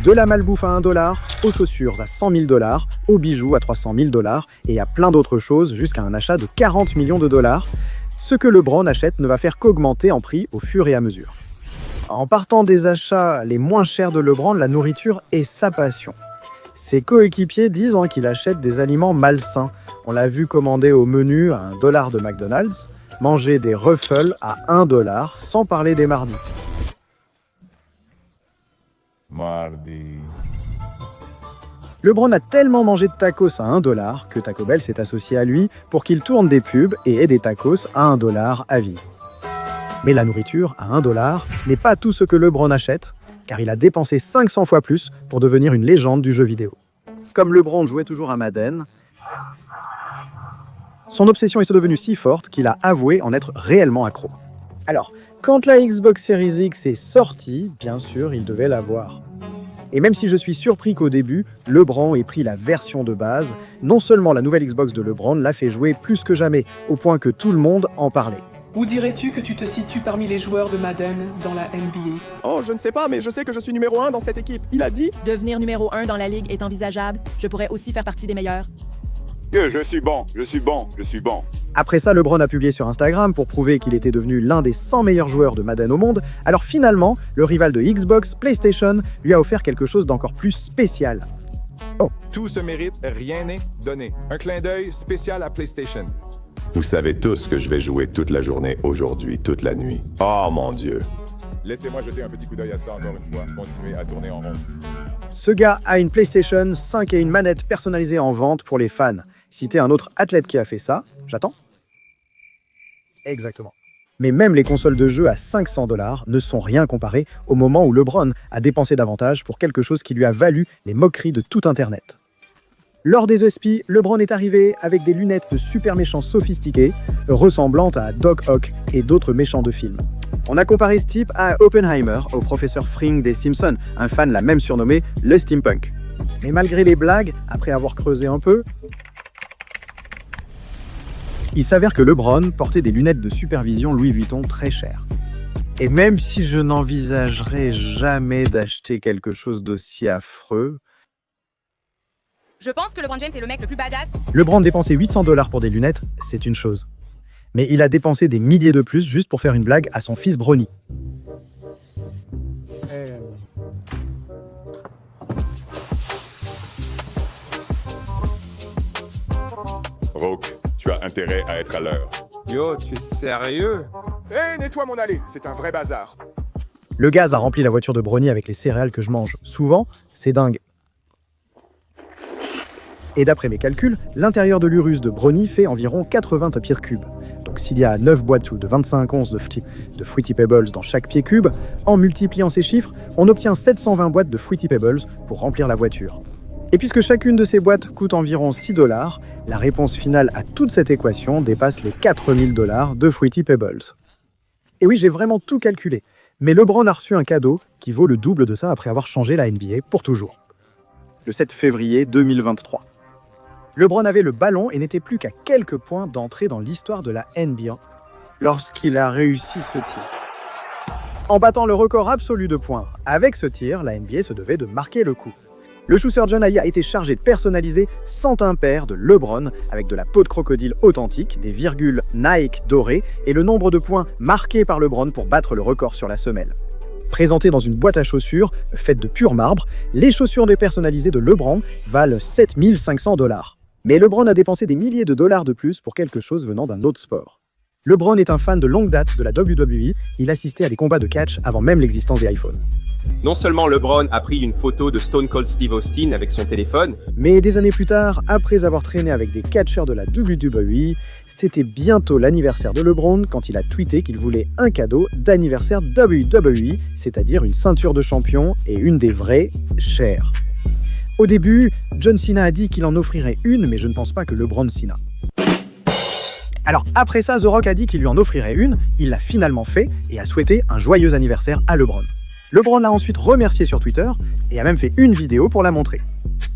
De la malbouffe à 1 dollar, aux chaussures à 100 000 dollars, aux bijoux à 300 000 dollars et à plein d'autres choses jusqu'à un achat de 40 millions de dollars. Ce que LeBron achète ne va faire qu'augmenter en prix au fur et à mesure. En partant des achats les moins chers de LeBron, la nourriture est sa passion. Ses coéquipiers disent qu'il achète des aliments malsains. On l'a vu commander au menu à 1 dollar de McDonald's, manger des Ruffles à 1 dollar, sans parler des mardis. LeBron a tellement mangé de tacos à 1 dollar que Taco Bell s'est associé à lui pour qu'il tourne des pubs et ait des tacos à 1 dollar à vie. Mais la nourriture à 1 dollar n'est pas tout ce que LeBron achète, car il a dépensé 500 fois plus pour devenir une légende du jeu vidéo. Comme LeBron jouait toujours à Madden, son obsession est devenue si forte qu'il a avoué en être réellement accro. Alors, quand la Xbox Series X est sortie, bien sûr, il devait l'avoir. Et même si je suis surpris qu'au début, LeBron ait pris la version de base, non seulement la nouvelle Xbox de LeBron l'a fait jouer plus que jamais, au point que tout le monde en parlait. Où dirais-tu que tu te situes parmi les joueurs de Madden dans la NBA? Oh, je ne sais pas, mais je sais que je suis numéro 1 dans cette équipe. Il a dit... Devenir numéro 1 dans la ligue est envisageable. Je pourrais aussi faire partie des meilleurs. Je suis bon. Après ça, LeBron a publié sur Instagram pour prouver qu'il était devenu l'un des 100 meilleurs joueurs de Madden au monde. Alors finalement, le rival de Xbox, PlayStation, lui a offert quelque chose d'encore plus spécial. Oh. Tout se mérite, rien n'est donné. Un clin d'œil spécial à PlayStation. Vous savez tous que je vais jouer toute la journée aujourd'hui, toute la nuit. Oh mon Dieu! Laissez-moi jeter un petit coup d'œil à ça encore une fois. Continuez à tourner en rond. Ce gars a une PlayStation 5 et une manette personnalisée en vente pour les fans. Citez un autre athlète qui a fait ça. J'attends. Exactement. Mais même les consoles de jeu à 500 $ ne sont rien comparées au moment où LeBron a dépensé davantage pour quelque chose qui lui a valu les moqueries de tout Internet. Lors des ESPY, LeBron est arrivé avec des lunettes de super méchants sophistiqués, ressemblant à Doc Ock et d'autres méchants de films. On a comparé ce type à Oppenheimer, au professeur Fring des Simpsons. Un fan l'a même surnommé le steampunk. Mais malgré les blagues, après avoir creusé un peu, il s'avère que LeBron portait des lunettes de supervision Louis Vuitton très chères. Et même si je n'envisagerais jamais d'acheter quelque chose d'aussi affreux, je pense que LeBron James est le mec le plus badass. LeBron dépenser 800 $ pour des lunettes, c'est une chose. Mais il a dépensé des milliers de plus juste pour faire une blague à son fils Bronny. Roque, tu as intérêt à être à l'heure. Yo, tu es sérieux? Nettoie mon allée, c'est un vrai bazar. Le gaz a rempli la voiture de Bronny avec les céréales que je mange souvent, c'est dingue. Et d'après mes calculs, l'intérieur de l'Urus de Bronny fait environ 80 pieds cubes. Donc s'il y a 9 boîtes de 25 onces de Fruity Pebbles dans chaque pied cube, en multipliant ces chiffres, on obtient 720 boîtes de Fruity Pebbles pour remplir la voiture. Et puisque chacune de ces boîtes coûte environ 6 $, la réponse finale à toute cette équation dépasse les 4000 $ de Fruity Pebbles. Et oui, j'ai vraiment tout calculé. Mais LeBron a reçu un cadeau qui vaut le double de ça après avoir changé la NBA pour toujours. Le 7 février 2023. LeBron avait le ballon et n'était plus qu'à quelques points d'entrer dans l'histoire de la NBA lorsqu'il a réussi ce tir. En battant le record absolu de points avec ce tir, la NBA se devait de marquer le coup. Le shooter John Haye a été chargé de personnaliser 100 impaires de LeBron avec de la peau de crocodile authentique, des virgules Nike dorées et le nombre de points marqués par LeBron pour battre le record sur la semelle. Présentées dans une boîte à chaussures faite de pur marbre, les chaussures dépersonnalisées de LeBron valent 7500 $. Mais LeBron a dépensé des milliers de dollars de plus pour quelque chose venant d'un autre sport. LeBron est un fan de longue date de la WWE, il assistait à des combats de catch avant même l'existence des iPhones. Non seulement LeBron a pris une photo de Stone Cold Steve Austin avec son téléphone, mais des années plus tard, après avoir traîné avec des catcheurs de la WWE, c'était bientôt l'anniversaire de LeBron quand il a tweeté qu'il voulait un cadeau d'anniversaire WWE, c'est-à-dire une ceinture de champion et une des vraies chères. Au début, John Cena a dit qu'il en offrirait une, mais je ne pense pas que LeBron Cena. Alors après ça, The Rock a dit qu'il lui en offrirait une, il l'a finalement fait et a souhaité un joyeux anniversaire à LeBron. LeBron l'a ensuite remercié sur Twitter et a même fait une vidéo pour la montrer.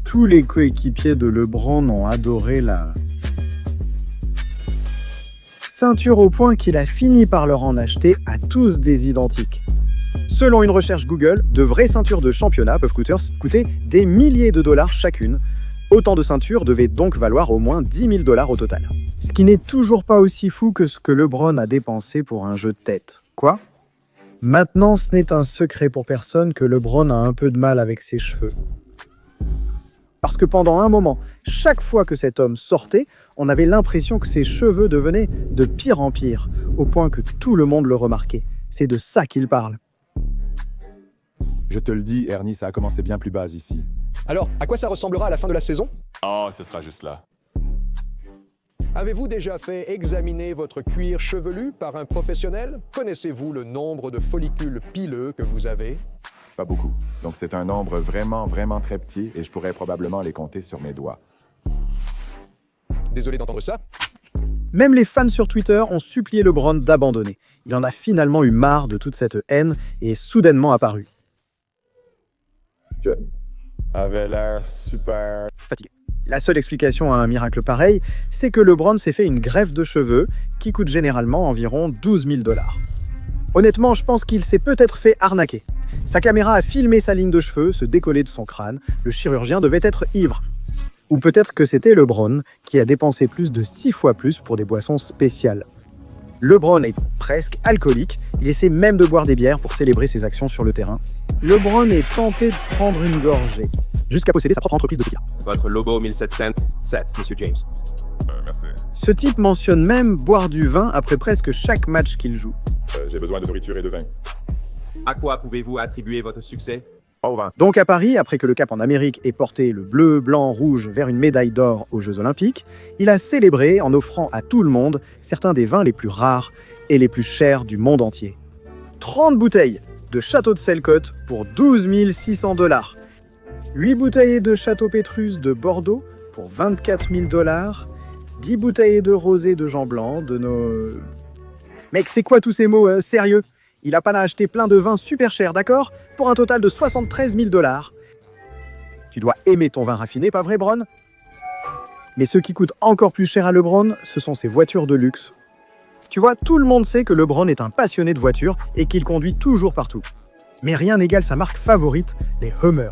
Tous les coéquipiers de LeBron ont adoré la ceinture au point qu'il a fini par leur en acheter à tous des identiques. Selon une recherche Google, de vraies ceintures de championnat peuvent coûter des milliers de dollars chacune. Autant de ceintures devaient donc valoir au moins 10 000 dollars au total. Ce qui n'est toujours pas aussi fou que ce que LeBron a dépensé pour un jeu de tête. Quoi ? Maintenant, ce n'est un secret pour personne que LeBron a un peu de mal avec ses cheveux. Parce que pendant un moment, chaque fois que cet homme sortait, on avait l'impression que ses cheveux devenaient de pire en pire, au point que tout le monde le remarquait. C'est de ça qu'il parle. Je te le dis, Ernie, ça a commencé bien plus bas ici. Alors, à quoi ça ressemblera à la fin de la saison? Oh, ce sera juste là. Avez-vous déjà fait examiner votre cuir chevelu par un professionnel? Connaissez-vous le nombre de follicules pileux que vous avez? Pas beaucoup. Donc c'est un nombre vraiment, vraiment très petit et je pourrais probablement les compter sur mes doigts. Désolé d'entendre ça. Même les fans sur Twitter ont supplié LeBron d'abandonner. Il en a finalement eu marre de toute cette haine et est soudainement apparu. Je avait l'air super Fatigué. La seule explication à un miracle pareil, c'est que LeBron s'est fait une greffe de cheveux qui coûte généralement environ 12 000 dollars. Honnêtement, je pense qu'il s'est peut-être fait arnaquer. Sa caméra a filmé sa ligne de cheveux se décoller de son crâne. Le chirurgien devait être ivre. Ou peut-être que c'était LeBron qui a dépensé plus de 6 fois plus pour des boissons spéciales. LeBron est presque alcoolique. Il essaie même de boire des bières pour célébrer ses actions sur le terrain. LeBron est tenté de prendre une gorgée, jusqu'à posséder sa propre entreprise de tequila. Votre Lobo 1707, Monsieur James. merci. Ce type mentionne même boire du vin après presque chaque match qu'il joue. J'ai besoin de nourriture et de vin. À quoi pouvez-vous attribuer votre succès? Au vin. Donc à Paris, après que le Cap en Amérique ait porté le bleu, blanc, rouge vers une médaille d'or aux Jeux Olympiques, il a célébré en offrant à tout le monde certains des vins les plus rares et les plus chers du monde entier. 30 bouteilles de Château de Selcotte pour 12 600 dollars. 8 bouteilles de Château Pétrus de Bordeaux pour 24 000 dollars. 10 bouteilles de rosé de Jean Blanc de nos... Mec, c'est quoi tous ces mots sérieux? Il a pas acheté plein de vins super chers, d'accord? Pour un total de 73 000 dollars. Tu dois aimer ton vin raffiné, pas vrai, Bron? Mais ce qui coûte encore plus cher à LeBron, ce sont ses voitures de luxe. Tu vois, tout le monde sait que LeBron est un passionné de voitures et qu'il conduit toujours partout. Mais rien n'égale sa marque favorite, les Hummer.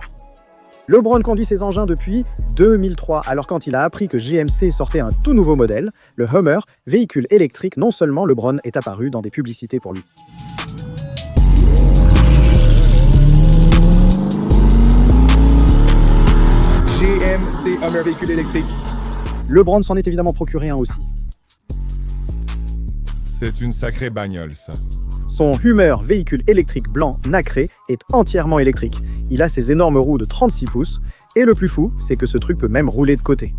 LeBron conduit ses engins depuis 2003, alors quand il a appris que GMC sortait un tout nouveau modèle, le Hummer, véhicule électrique, non seulement LeBron est apparu dans des publicités pour lui. GMC Hummer véhicule électrique. LeBron s'en est évidemment procuré un aussi. C'est une sacrée bagnole, ça. Son Hummer véhicule électrique blanc nacré est entièrement électrique. Il a ses énormes roues de 36 pouces, et le plus fou, c'est que ce truc peut même rouler de côté.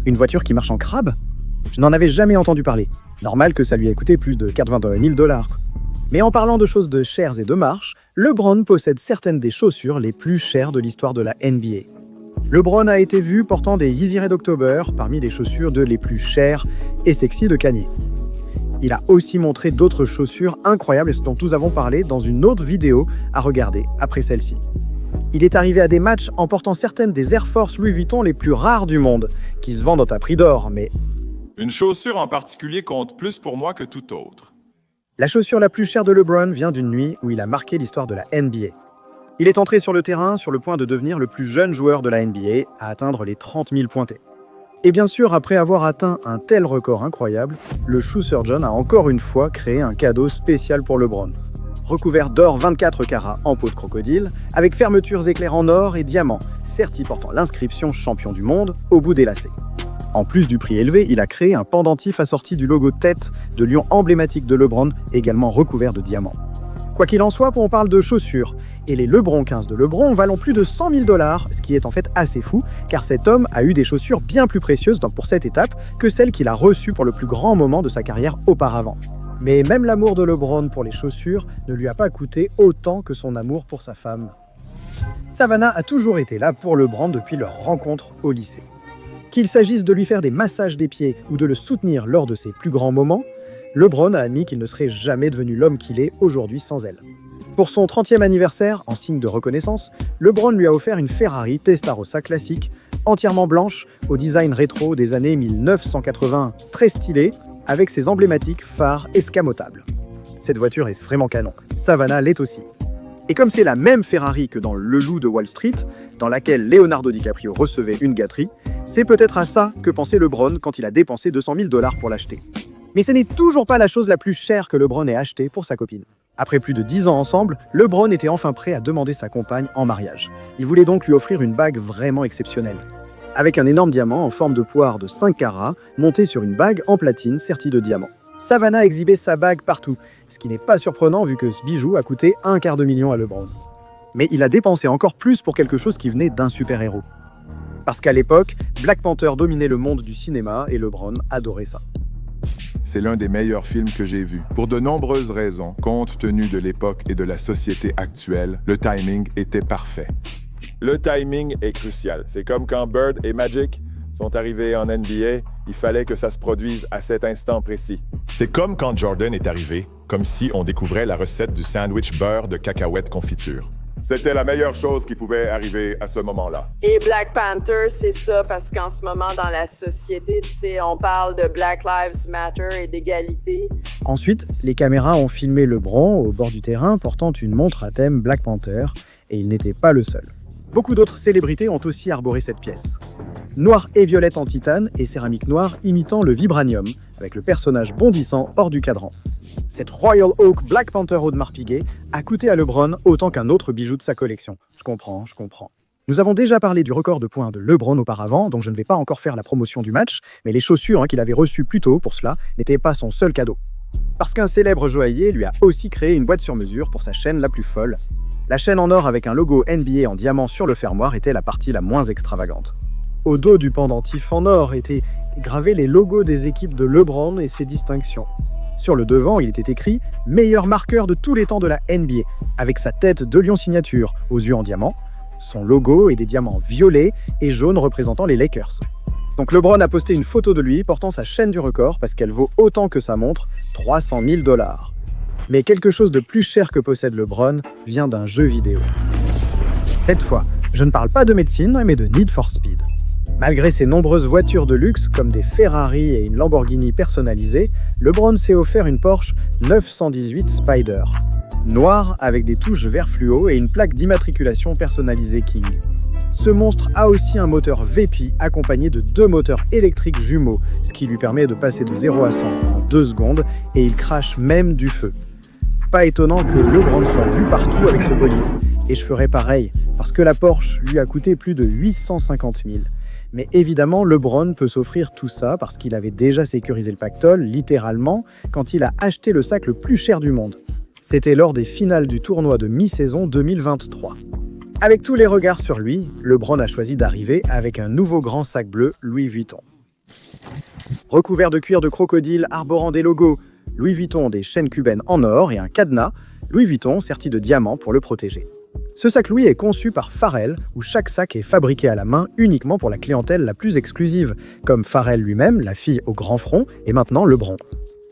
Une voiture qui marche en crabe? Je n'en avais jamais entendu parler. Normal que ça lui ait coûté plus de 80 000 dollars. Mais en parlant de choses de chères et de marche, LeBron possède certaines des chaussures les plus chères de l'histoire de la NBA. LeBron a été vu portant des Yeezy Red October parmi les chaussures les plus chères et sexy de Kanye. Il a aussi montré d'autres chaussures incroyables dont nous avons parlé dans une autre vidéo à regarder après celle-ci. Il est arrivé à des matchs en portant certaines des Air Force Louis Vuitton les plus rares du monde, qui se vendent à prix d'or, mais... Une chaussure en particulier compte plus pour moi que tout autre. La chaussure la plus chère de LeBron vient d'une nuit où il a marqué l'histoire de la NBA. Il est entré sur le terrain sur le point de devenir le plus jeune joueur de la NBA à atteindre les 30 000 pointés. Et bien sûr, après avoir atteint un tel record incroyable, le shoe surgeon a encore une fois créé un cadeau spécial pour LeBron. Recouvert d'or 24 carats en peau de crocodile, avec fermetures éclairs en or et diamants, serti portant l'inscription champion du monde au bout des lacets. En plus du prix élevé, il a créé un pendentif assorti du logo tête de lion emblématique de LeBron, également recouvert de diamants. Quoi qu'il en soit, on parle de chaussures, et les LeBron 15 de LeBron valent plus de 100 000 dollars, ce qui est en fait assez fou, car cet homme a eu des chaussures bien plus précieuses pour cette étape que celles qu'il a reçues pour le plus grand moment de sa carrière auparavant. Mais même l'amour de LeBron pour les chaussures ne lui a pas coûté autant que son amour pour sa femme. Savannah a toujours été là pour LeBron depuis leur rencontre au lycée. Qu'il s'agisse de lui faire des massages des pieds ou de le soutenir lors de ses plus grands moments, LeBron a admis qu'il ne serait jamais devenu l'homme qu'il est aujourd'hui sans elle. Pour son 30e anniversaire, en signe de reconnaissance, LeBron lui a offert une Ferrari Testarossa classique, entièrement blanche, au design rétro des années 1980, très stylée, avec ses emblématiques phares escamotables. Cette voiture est vraiment canon. Savannah l'est aussi. Et comme c'est la même Ferrari que dans Le Loup de Wall Street, dans laquelle Leonardo DiCaprio recevait une gâterie, c'est peut-être à ça que pensait LeBron quand il a dépensé $200 000 pour l'acheter. Mais ce n'est toujours pas la chose la plus chère que LeBron ait achetée pour sa copine. Après plus de 10 ans ensemble, LeBron était enfin prêt à demander sa compagne en mariage. Il voulait donc lui offrir une bague vraiment exceptionnelle. Avec un énorme diamant en forme de poire de 5 carats, monté sur une bague en platine sertie de diamants. Savannah exhibait sa bague partout, ce qui n'est pas surprenant vu que ce bijou a coûté $250 000 à LeBron. Mais il a dépensé encore plus pour quelque chose qui venait d'un super-héros. Parce qu'à l'époque, Black Panther dominait le monde du cinéma et LeBron adorait ça. C'est l'un des meilleurs films que j'ai vus. Pour de nombreuses raisons, compte tenu de l'époque et de la société actuelle, le timing était parfait. Le timing est crucial. C'est comme quand Bird et Magic sont arrivés en NBA, il fallait que ça se produise à cet instant précis. C'est comme quand Jordan est arrivé, comme si on découvrait la recette du sandwich beurre de cacahuètes confiture. C'était la meilleure chose qui pouvait arriver à ce moment-là. Et Black Panther, c'est ça, parce qu'en ce moment, dans la société, tu sais, on parle de Black Lives Matter et d'égalité. Ensuite, les caméras ont filmé LeBron au bord du terrain portant une montre à thème Black Panther, et il n'était pas le seul. Beaucoup d'autres célébrités ont aussi arboré cette pièce. Noir et violette en titane et céramique noire imitant le vibranium, avec le personnage bondissant hors du cadran. Cette Royal Oak Black Panther Audemars Piguet a coûté à LeBron autant qu'un autre bijou de sa collection. Je comprends. Nous avons déjà parlé du record de points de LeBron auparavant, donc je ne vais pas encore faire la promotion du match, mais les chaussures qu'il avait reçues plus tôt pour cela n'étaient pas son seul cadeau. Parce qu'un célèbre joaillier lui a aussi créé une boîte sur mesure pour sa chaîne la plus folle. La chaîne en or avec un logo NBA en diamant sur le fermoir était la partie la moins extravagante. Au dos du pendentif en or étaient gravés les logos des équipes de LeBron et ses distinctions. Sur le devant, il était écrit « Meilleur marqueur de tous les temps de la NBA », avec sa tête de lion signature, aux yeux en diamant, son logo et des diamants violets et jaunes représentant les Lakers. Donc LeBron a posté une photo de lui portant sa chaîne du record parce qu'elle vaut autant que sa montre, $300 000. Mais quelque chose de plus cher que possède LeBron vient d'un jeu vidéo. Cette fois, je ne parle pas de médecine, mais de Need for Speed. Malgré ses nombreuses voitures de luxe, comme des Ferrari et une Lamborghini personnalisée, LeBron s'est offert une Porsche 918 Spider. Noire avec des touches vert fluo et une plaque d'immatriculation personnalisée King. Ce monstre a aussi un moteur VP accompagné de 2 moteurs électriques jumeaux, ce qui lui permet de passer de 0 à 100 en 2 secondes et il crache même du feu. Pas étonnant que LeBron soit vu partout avec ce bolide. Et je ferais pareil, parce que la Porsche lui a coûté plus de 850 000. Mais évidemment, LeBron peut s'offrir tout ça parce qu'il avait déjà sécurisé le pactole, littéralement, quand il a acheté le sac le plus cher du monde. C'était lors des finales du tournoi de mi-saison 2023. Avec tous les regards sur lui, LeBron a choisi d'arriver avec un nouveau grand sac bleu Louis Vuitton. Recouvert de cuir de crocodile arborant des logos Louis Vuitton, des chaînes cubaines en or et un cadenas Louis Vuitton serti de diamants pour le protéger. Ce sac Louis est conçu par Pharrell, où chaque sac est fabriqué à la main uniquement pour la clientèle la plus exclusive, comme Pharrell lui-même, la fille au grand front, et maintenant LeBron.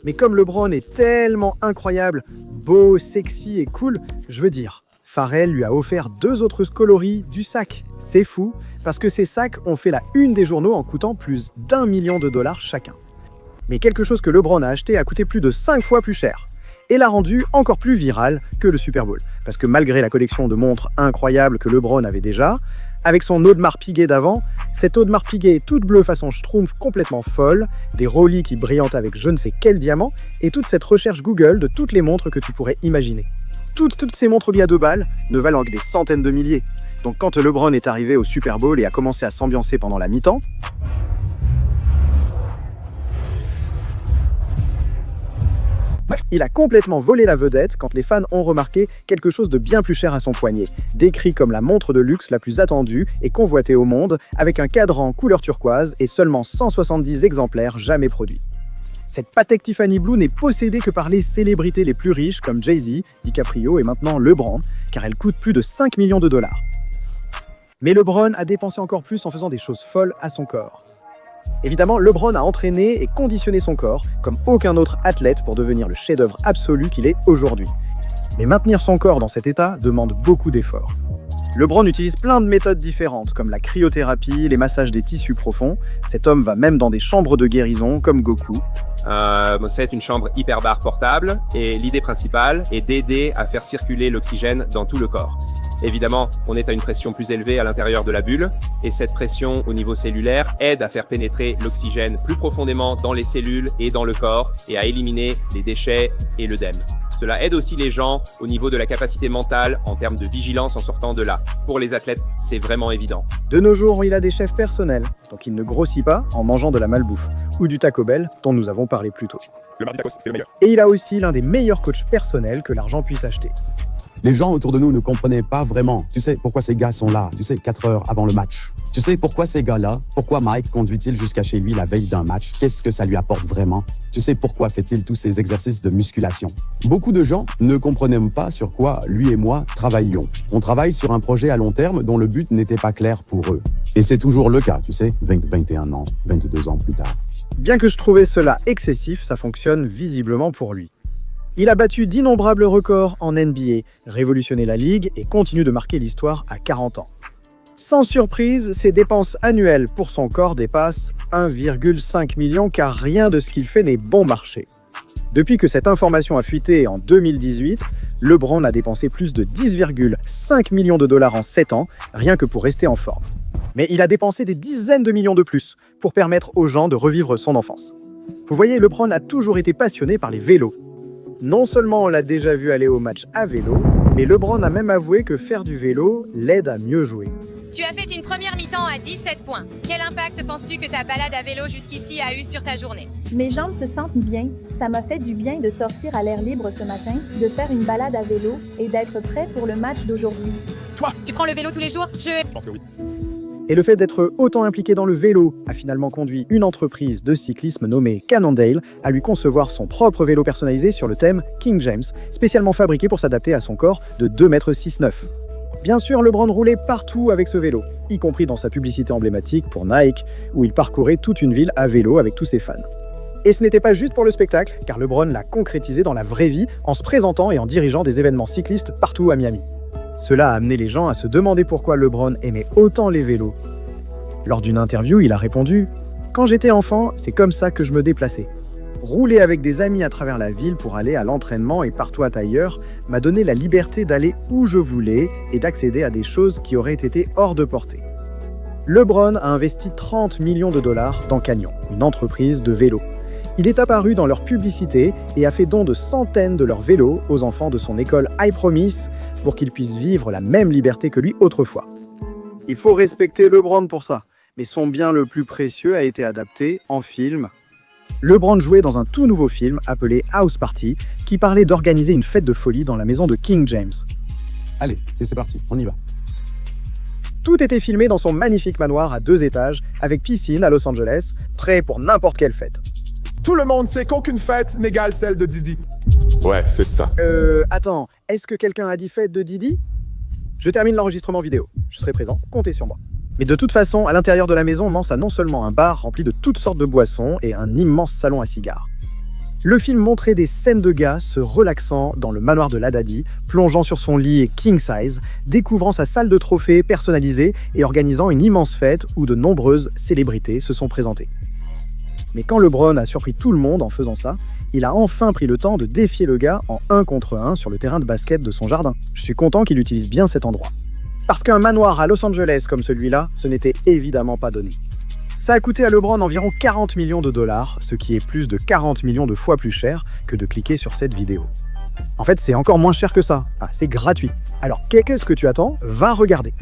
Mais comme LeBron est tellement incroyable, beau, sexy et cool, je veux dire, Pharrell lui a offert 2 autres coloris du sac. C'est fou, parce que ces sacs ont fait la une des journaux en coûtant plus d'1 million de dollars chacun. Mais quelque chose que LeBron a acheté a coûté plus de 5 fois plus cher. Et l'a rendu encore plus viral que le Super Bowl. Parce que malgré la collection de montres incroyables que LeBron avait déjà, avec son Audemars Piguet d'avant, cette Audemars Piguet toute bleue façon Schtroumpf complètement folle, des Rolly qui brillantent avec je ne sais quel diamant, et toute cette recherche Google de toutes les montres que tu pourrais imaginer. Toutes ces montres billes à 2 balles ne valent que des centaines de milliers. Donc quand LeBron est arrivé au Super Bowl et a commencé à s'ambiancer pendant la mi-temps, il a complètement volé la vedette quand les fans ont remarqué quelque chose de bien plus cher à son poignet, décrit comme la montre de luxe la plus attendue et convoitée au monde, avec un cadran couleur turquoise et seulement 170 exemplaires jamais produits. Cette Patek Tiffany Blue n'est possédée que par les célébrités les plus riches comme Jay-Z, DiCaprio et maintenant LeBron, car elle coûte plus de 5 millions de dollars. Mais LeBron a dépensé encore plus en faisant des choses folles à son corps. Évidemment, LeBron a entraîné et conditionné son corps comme aucun autre athlète pour devenir le chef-d'œuvre absolu qu'il est aujourd'hui. Mais maintenir son corps dans cet état demande beaucoup d'efforts. LeBron utilise plein de méthodes différentes, comme la cryothérapie, les massages des tissus profonds. Cet homme va même dans des chambres de guérison, comme Goku. C'est une chambre hyperbare portable et l'idée principale est d'aider à faire circuler l'oxygène dans tout le corps. Évidemment, on est à une pression plus élevée à l'intérieur de la bulle et cette pression au niveau cellulaire aide à faire pénétrer l'oxygène plus profondément dans les cellules et dans le corps et à éliminer les déchets et l'œdème. Cela aide aussi les gens au niveau de la capacité mentale en termes de vigilance en sortant de là. Pour les athlètes, c'est vraiment évident. De nos jours, il a des chefs personnels, donc il ne grossit pas en mangeant de la malbouffe ou du Taco Bell dont nous avons parlé plus tôt. Le mardi tacos, c'est le meilleur. Et il a aussi l'un des meilleurs coachs personnels que l'argent puisse acheter. Les gens autour de nous ne comprenaient pas vraiment. Tu sais pourquoi ces gars sont là, 4 heures avant le match. Tu sais pourquoi ces gars-là, pourquoi Mike conduit-il jusqu'à chez lui la veille d'un match? Qu'est-ce que ça lui apporte vraiment? Tu sais pourquoi fait-il tous ces exercices de musculation? Beaucoup de gens ne comprenaient pas sur quoi lui et moi travaillions. On travaille sur un projet à long terme dont le but n'était pas clair pour eux. Et c'est toujours le cas, 21 ans, 22 ans plus tard. Bien que je trouvais cela excessif, ça fonctionne visiblement pour lui. Il a battu d'innombrables records en NBA, révolutionné la ligue et continue de marquer l'histoire à 40 ans. Sans surprise, ses dépenses annuelles pour son corps dépassent 1,5 million car rien de ce qu'il fait n'est bon marché. Depuis que cette information a fuité en 2018, LeBron a dépensé plus de 10,5 millions de dollars en 7 ans, rien que pour rester en forme. Mais il a dépensé des dizaines de millions de plus pour permettre aux gens de revivre son enfance. Vous voyez, LeBron a toujours été passionné par les vélos. Non seulement on l'a déjà vu aller au match à vélo, mais LeBron a même avoué que faire du vélo l'aide à mieux jouer. Tu as fait une première mi-temps à 17 points. Quel impact penses-tu que ta balade à vélo jusqu'ici a eu sur ta journée? Mes jambes se sentent bien. Ça m'a fait du bien de sortir à l'air libre ce matin, de faire une balade à vélo et d'être prêt pour le match d'aujourd'hui. Toi, tu prends le vélo tous les jours? Je pense que oui. Et le fait d'être autant impliqué dans le vélo a finalement conduit une entreprise de cyclisme nommée Cannondale à lui concevoir son propre vélo personnalisé sur le thème King James, spécialement fabriqué pour s'adapter à son corps de 2,6 m. Bien sûr, LeBron roulait partout avec ce vélo, y compris dans sa publicité emblématique pour Nike, où il parcourait toute une ville à vélo avec tous ses fans. Et ce n'était pas juste pour le spectacle, car LeBron l'a concrétisé dans la vraie vie en se présentant et en dirigeant des événements cyclistes partout à Miami. Cela a amené les gens à se demander pourquoi LeBron aimait autant les vélos. Lors d'une interview, il a répondu « Quand j'étais enfant, c'est comme ça que je me déplaçais. Rouler avec des amis à travers la ville pour aller à l'entraînement et partout ailleurs m'a donné la liberté d'aller où je voulais et d'accéder à des choses qui auraient été hors de portée. » LeBron a investi 30 millions de dollars dans Canyon, une entreprise de vélos. Il est apparu dans leur publicité et a fait don de centaines de leurs vélos aux enfants de son école I Promise pour qu'ils puissent vivre la même liberté que lui autrefois. Il faut respecter LeBron pour ça, mais son bien le plus précieux a été adapté en film. LeBron jouait dans un tout nouveau film appelé House Party qui parlait d'organiser une fête de folie dans la maison de King James. Allez, c'est parti, on y va. Tout était filmé dans son magnifique manoir à 2 étages avec piscine à Los Angeles, prêt pour n'importe quelle fête. Tout le monde sait qu'aucune fête n'égale celle de Didi. Ouais, c'est ça. Attends, est-ce que quelqu'un a dit fête de Didi? Je termine l'enregistrement vidéo. Je serai présent, comptez sur moi. Mais de toute façon, à l'intérieur de la maison, Mance a non seulement un bar rempli de toutes sortes de boissons et un immense salon à cigares. Le film montrait des scènes de gars se relaxant dans le manoir de Ladadi, plongeant sur son lit king size, découvrant sa salle de trophées personnalisée et organisant une immense fête où de nombreuses célébrités se sont présentées. Mais quand LeBron a surpris tout le monde en faisant ça, il a enfin pris le temps de défier le gars en 1 contre 1 sur le terrain de basket de son jardin. Je suis content qu'il utilise bien cet endroit. Parce qu'un manoir à Los Angeles comme celui-là, ce n'était évidemment pas donné. Ça a coûté à LeBron environ 40 millions de dollars, ce qui est plus de 40 millions de fois plus cher que de cliquer sur cette vidéo. En fait, c'est encore moins cher que ça. Ah, c'est gratuit. Alors, qu'est-ce que tu attends? Va regarder.